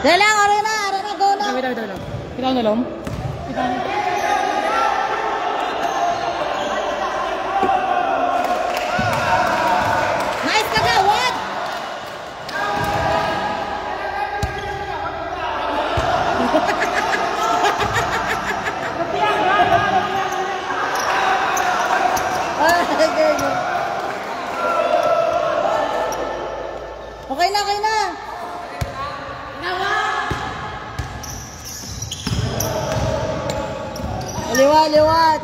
Dalang, arena, go na. Wait lang. Kita na lang. Nice ka ka, what? Okay na. Liwat.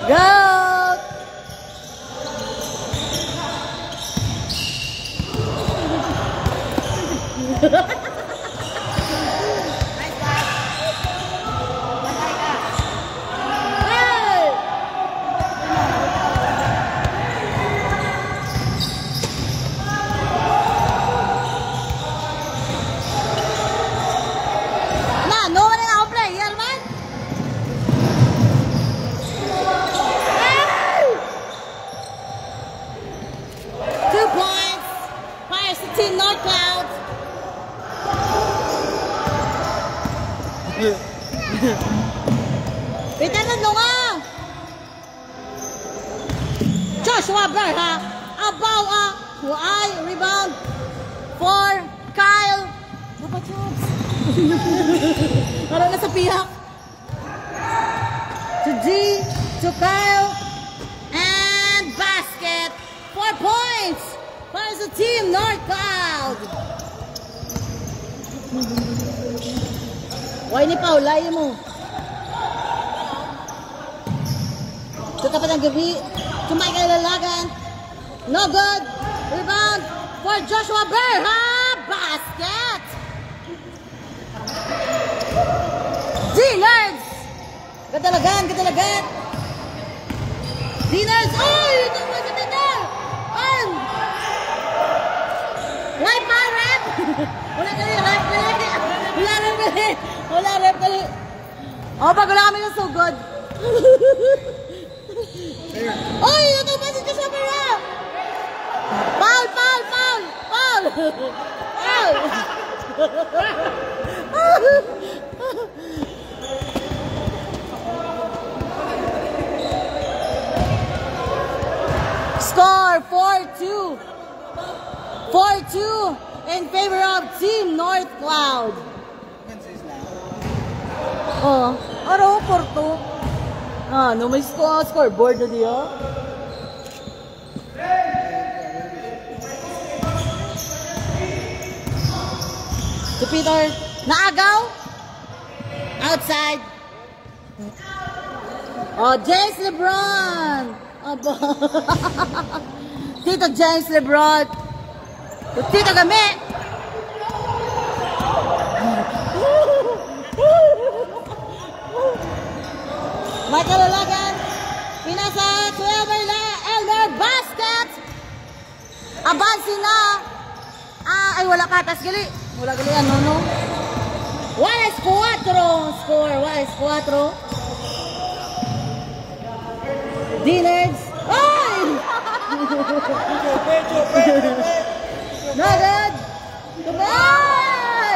Go! Team North Cloud. Peter Lunga. Joshua Berha. Abawa. Huay. Rebound. For Kyle. Dapat jobs. Parang nasa piyak. To G. To Kyle. And basket. 4 points. Para sa Team North Cloud. Why ni Paul, layo mo. Ito tapat ng gabi. To Michael Lalagan. No good. Rebound for Joshua Berha. Basket. D-Nerds. Kadalagan. D-Nerds. Oh, ito mo sa tinder. Live pa, rep! Wala rep kali. Oh, pag wala kami ng sugod. Oy, ito ba si Joshua Berha? Foul! Score 4-2. 4-2 in favor of Team North Cloud. Oh, araw porto. No may scoreboard na diyo. To Peter, naagaw. Outside. Oh, James LeBron. Tito James LeBron. Tito Game. Michael Lalagan. Pinasa to Elmer. Basket. Abansi na. Ay wala patas gali. Wala gali no. 1-4 score. 1-4. D-Nerds. Ay! No good. Goodbye.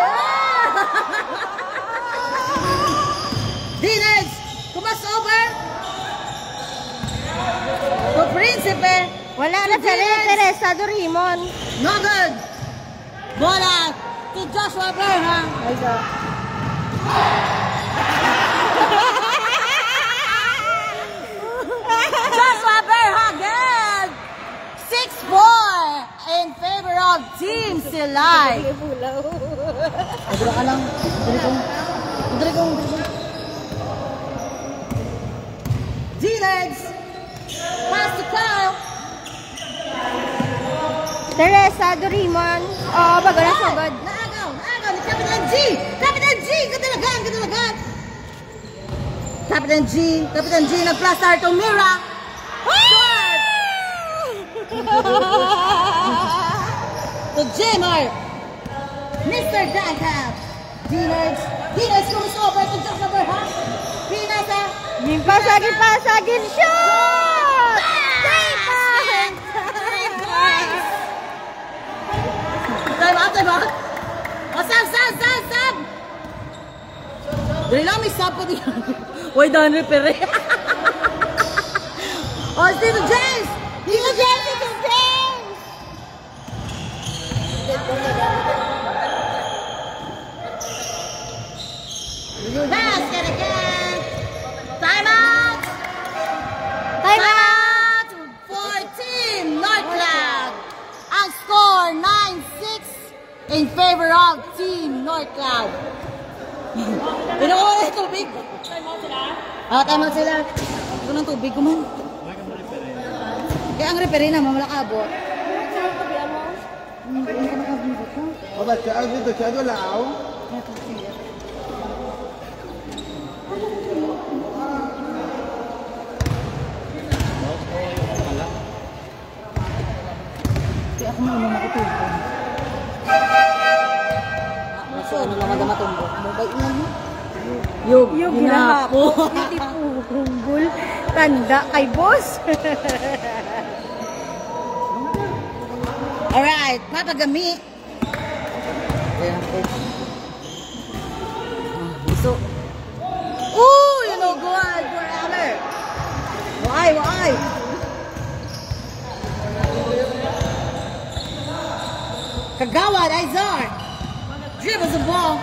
D-Nerds. Kumas over. To Principe. Wala na sa Teresa Dorimon. No good. Bola to Joshua Berha. Joshua Berha again. 6-4 in favor of Team Silay. Adra ka lang. Adra ko. D-Legs. Pass to Kyle. Teresa Dorimon. Oh, bago na sugod. Naagaw ni Kapitan G. Kadalagan. Kapitan G nag-plastar to Mira. Short. To J-Mar. Mr. Daghab. D-Nerds comes over to Joshua Berha. Pinasa. Pasagin. Shoot! 3 points. out. Oh, sub. Dali lang, may sub ko diyan. Uy, doon repair. Oh, Tito James! Tito James! Basket again! Time out! Time out! For Team North Cloud. Ang score, 9-6 in favor of Team North Cloud. Pinukuha na yung tubig. Time out sila. Ito ng tubig ko man. Kaya ang referee na, mamala kabot. Oh, bas siya dito siya doon lao. Kaya ako naman makutulog. So, ano lang ang matumbok? Mabay na mo? Yung ginapo. Hindi po hunggol. Tanda kay boss. Alright, papagami. So, ooh, you know, good forever. Why? Kagawad, Aizar. Dribbles the ball.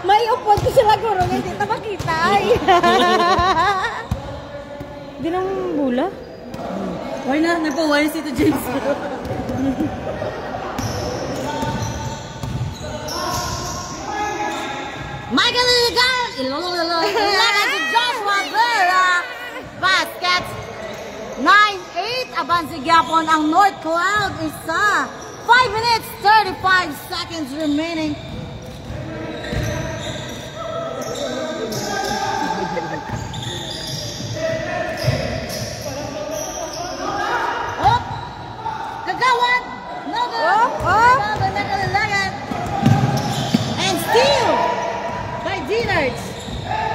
May upod ko sila guro, hindi na makita. Di nang bula? Why na? Nagpa-wire si Tito James. Michael Iligan! Iligan si Joshua Vera! Basket! 9-8. Abansi gyapon ang North Cloud. Isa. 5 minutes, 35 seconds remaining. Oh! Kagawad! No good! By Michael Iligan. And steal by Dinards.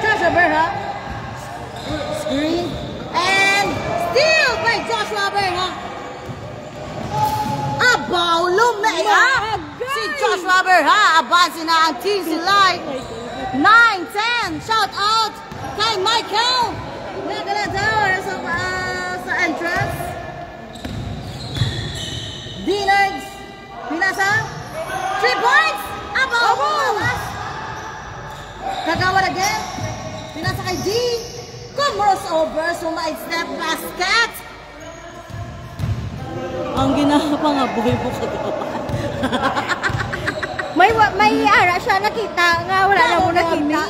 Joshua Berha. Screen. And steal by Joshua Berha. Abaw, lumaya. Si Joshua Berha. Abansi na ang team silay. 9-10. Shout out kay Michael. Nagala daw sa entrance. Dinards. Pinasa. 3 points. Abaw. Kagawad again. Pinasa kay D. Commerce over. Sumay step basket. Ang ginapa nga buhay mo kagawad. May ara siya nakita nga wala na mo nakita.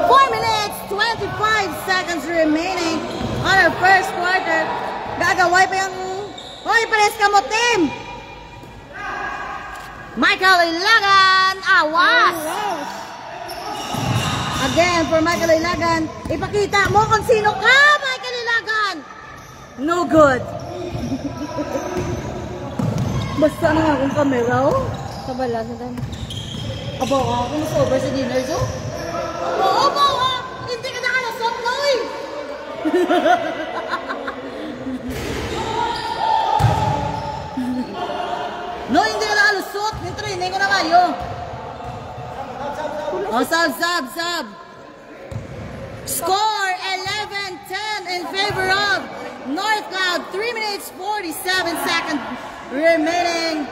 4 minutes, 25 seconds remaining on our first quarter. Gagaway pa yung... Hoy, pares ka mo, team! Michael Ilagan, awas! Again, for Michael Ilagan, ipakita mo kung sino ka, Michael Ilagan! No good. Basta na nga akong kamera, oh. Kabala sa tan. Aba ka, kung sober sa dinner, so? Aba ka! Hindi ka nakalasok, no, eh! No, hindi ka nakalusot. Nitraining ko na kayo. Oh, sub. Score 11-10 in favor of North Cloud. 3 minutes, 47 seconds remaining.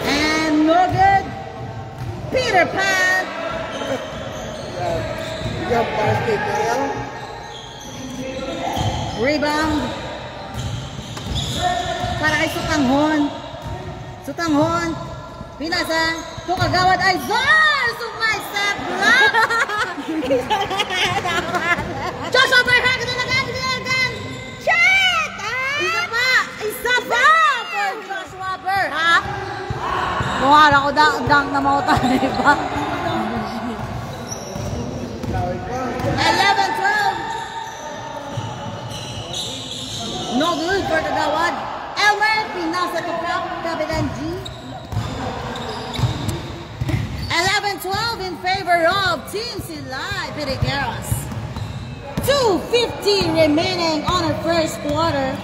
And no good. Peter Pan. Jump basket kayo. Rebound. Para kay Sutanghon. Pinasa. Kagawad ay Zor! Sumay step block! Joshua Berha! Ganagan! Shit! Isa pa! For Joshua Berha! Mukha ko dunk na mga tayo ba? 11-12. No good for Kagawad. Elmer, pinasa to Kapitan G. 11-12 11-12 in favor of Team Silay Piriqueros. 2:50 remaining on our first quarter.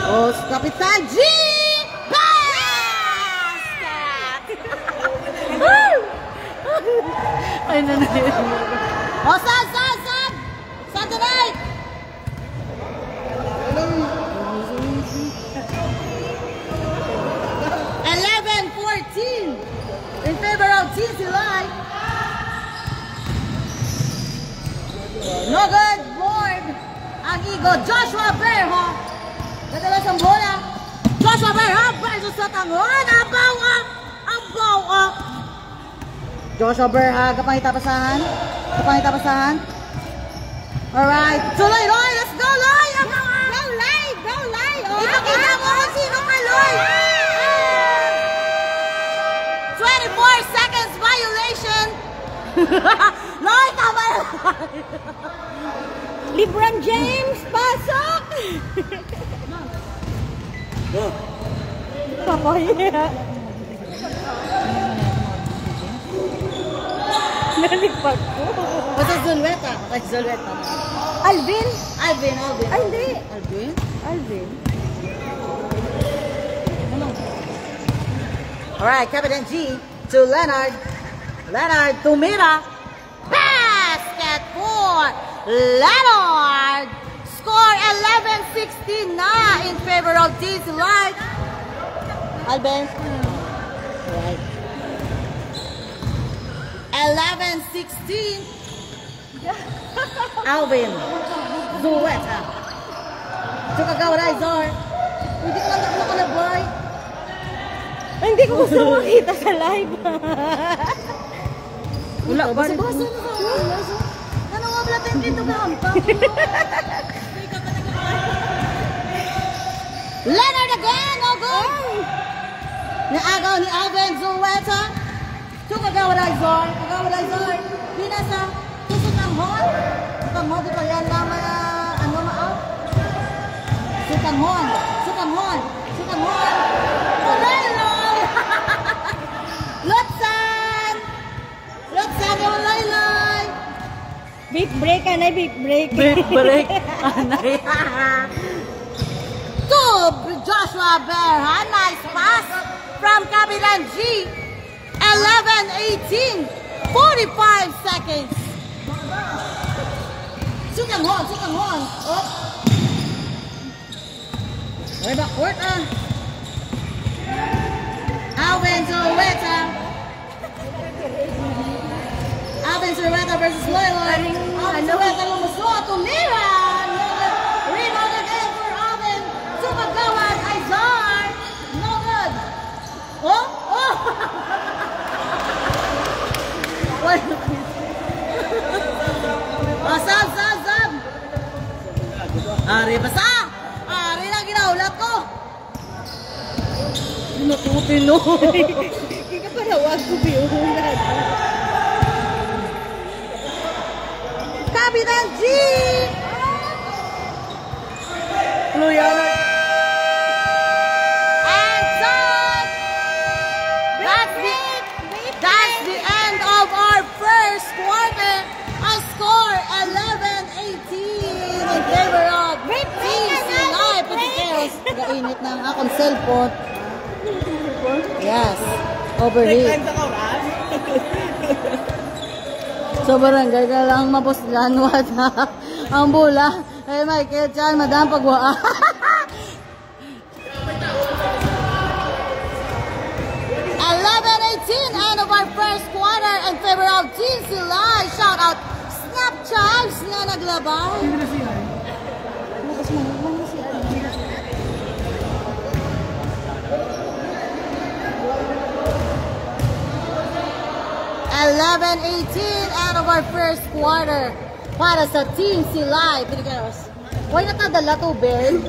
Oh, Kapitan G! Basket! Ay, nanay. Oh, San tonight! 11-14 in favor of Team Silay. No good, board. Ang Igo, Joshua Berha. Nadalas ang bola. Joshua Berha versus sa tangon. Abaw. Joshua Berha, kapangita pasahan. Alright. Tuloy, Loy. Let's go, Loy. Go, Loy. Ipakita mo kung sino ka, Loy. 24 seconds violation. Loy, tama na. LeBron James, pasok! Papaya. Nalipag ko. Basta Zulweta. Alvin? Alvin. Ay, hindi. Alvin. Alright, Captain G to Leonard. Leonard to Mira. Basket for Leonard. Score 11-16 na in favor of Team Silay. Alvin. Right. 11-16. Alvin. Zuweta. Chukagawa Zor. Hindi ko lang na boy. Hindi ko gusto makita sa live. Wala ba? Basa na sa ano nga pala tayo dito ka hampa? Leonard again, no good. Naagaw ni Alvin Zuweta. Chukagawa Zor. Binasa. Tusok ng hon. Di pa yan naman ano ma-out. Sukang hon. Loy. Lotsan yung Loy. Big break, anay, big break. Anay. To Joshua Berha. Nice pass from Kapitan G. 11-18. 45 seconds. Sukang hon. Oh. Way backward Alvin Zuweta versus Loyloy. Alvin Zuweta lumusot. Tumira. Rebound again for Alvin. Sumagawad. Izar. No good. Oh. Sab. Ari basa. Ari lang ginaulat ko. Tino. Hindi ka panawag ko biyuhunan. Kapitan G! Luyana. And done! That's the end of our first quarter. A score 11-18 in favor of Team Silay Piriqueros. Gainit ng akong cellphone. Yes, overheat. So barangay ka lang mapuslan wala ang bola. Hey Michael Chan, madam pagwaa. 11-18 end of our first quarter in favor of Team Silay. Shout out Snap Chives na naglabay. 11-18 out of our first quarter para sa Team Silay Piriqueros. Why natadala to, Ben?